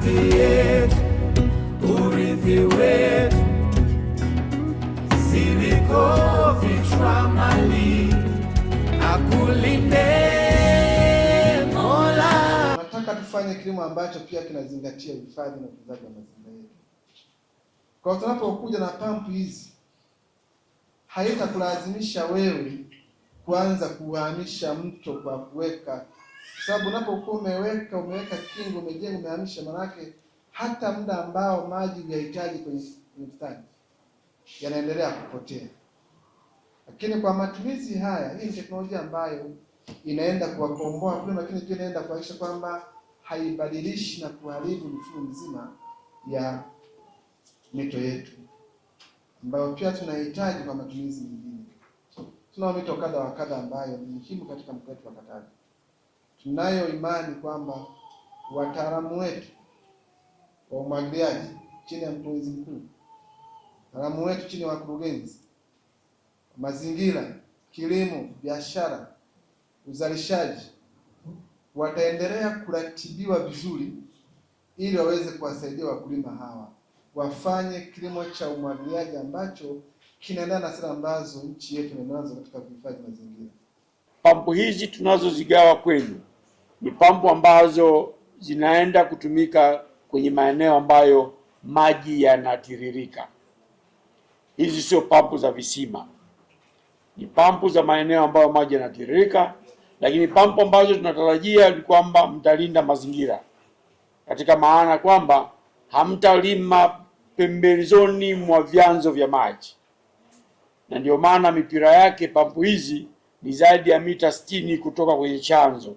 ardhi yetu, urithi wetu, silikofichwa mali, akulinde Mola. Nataka tufanye kilimo ambacho pia kinazingatia uhifadhi na utunzaji wa mazingira yetu. Kwa tunapokuja na pampu hizi, haitakulazimisha wewe kuanza kuhamisha mto kwa kuweka, sababu unapokuwa umeweka kingo, umejenga, umehamisha, manake hata muda ambao maji yahitaji kwenye mstari yanaendelea kupotea. Lakini kwa matumizi haya, hii ni teknolojia ambayo inaenda kuwakomboa kule, lakini pia inaenda kuhakikisha kwamba haibadilishi na kuharibu mifumo mzima ya mito yetu ambayo pia tunahitaji kwa matumizi mengine. Tuna mito kadha wa kadha ambayo ni muhimu katika mkoa wetu wa Katavi. Tunayo imani kwamba wataalamu wetu wa umwagiliaji chini ya mkurugenzi mkuu, wataalamu wetu chini ya wakurugenzi, mazingira, kilimo, biashara, uzalishaji, wataendelea kuratibiwa vizuri ili waweze kuwasaidia wakulima hawa wafanye kilimo cha umwagiliaji ambacho kinaendana na sera ambazo nchi yetu inaanza katika kuhifadhi mazingira. Pampu hizi tunazozigawa kwenu ni pampu ambazo zinaenda kutumika kwenye maeneo ambayo maji yanatiririka. Hizi sio pampu za visima, ni pampu za maeneo ambayo maji yanatiririka, lakini pampu ambazo tunatarajia ni kwamba mtalinda mazingira, katika maana kwamba hamtalima pembezoni mwa vyanzo vya maji, na ndio maana mipira yake pampu hizi ni zaidi ya mita 60 kutoka kwenye chanzo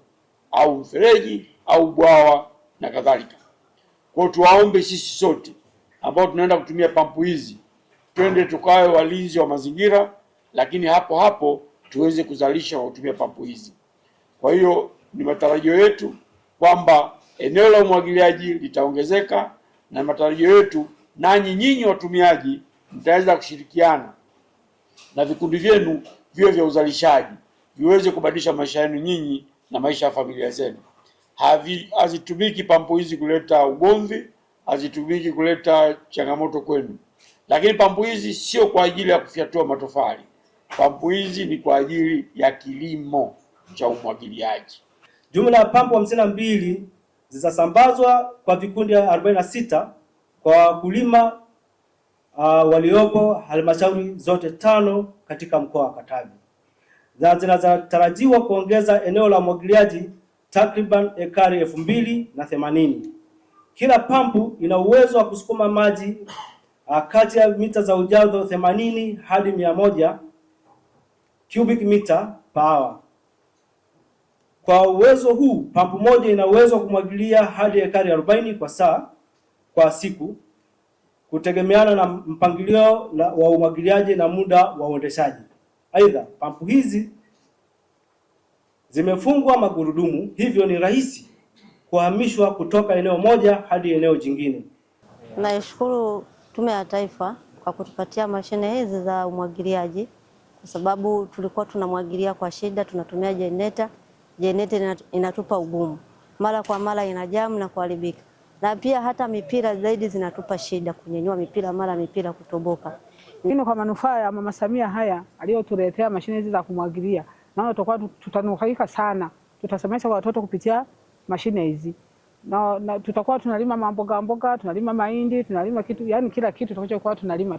au mfereji au bwawa na kadhalika. Kwa hiyo tuwaombe sisi sote ambao tunaenda kutumia pampu hizi, twende tukawe walinzi wa mazingira, lakini hapo hapo tuweze kuzalisha kwa kutumia pampu hizi. Kwa hiyo ni matarajio yetu kwamba eneo la umwagiliaji litaongezeka, na matarajio yetu nanyi nyinyi watumiaji mtaweza kushirikiana na vikundi vyenu vio vya uzalishaji viweze kubadilisha maisha yenu nyinyi na maisha ya familia zenu. Hazitumiki pampu hizi kuleta ugomvi, hazitumiki kuleta changamoto kwenu. Lakini pampu hizi sio kwa ajili ya kufyatua matofali. Pampu hizi ni kwa ajili ya kilimo cha umwagiliaji. Jumla ya pampu 52 zitasambazwa kwa vikundi 46 kwa wakulima waliopo halmashauri zote 5 katika mkoa wa Katavi. Zinatarajiwa kuongeza eneo la umwagiliaji takriban ekari 2080. Kila pampu ina uwezo wa kusukuma maji kati ya mita za ujazo 80 hadi 100 cubic meter per hour. Kwa uwezo huu, pampu moja ina uwezo wa kumwagilia hadi ekari 40 kwa saa kwa siku, kutegemeana na mpangilio wa umwagiliaji na muda wa uendeshaji. Aidha, pampu hizi zimefungwa magurudumu, hivyo ni rahisi kuhamishwa kutoka eneo moja hadi eneo jingine. Naishukuru Tume ya Taifa kwa kutupatia mashine hizi za umwagiliaji, kwa sababu tulikuwa tunamwagilia kwa shida, tunatumia generator. Generator inatupa ugumu, mara kwa mara inajamu na kuharibika, na pia hata mipira zaidi zinatupa shida kunyenyua mipira, mara mipira kutoboka. Lakini kwa manufaa ya Mama Samia haya aliyotuletea mashine hizi za kumwagilia, na tutanufaika sana. Tutasomesha watoto kupitia mashine hizi. Na tutakuwa tunalima mboga, tunalima mahindi, tunalima kitu, yani kila kitu tutakachokuwa tunalima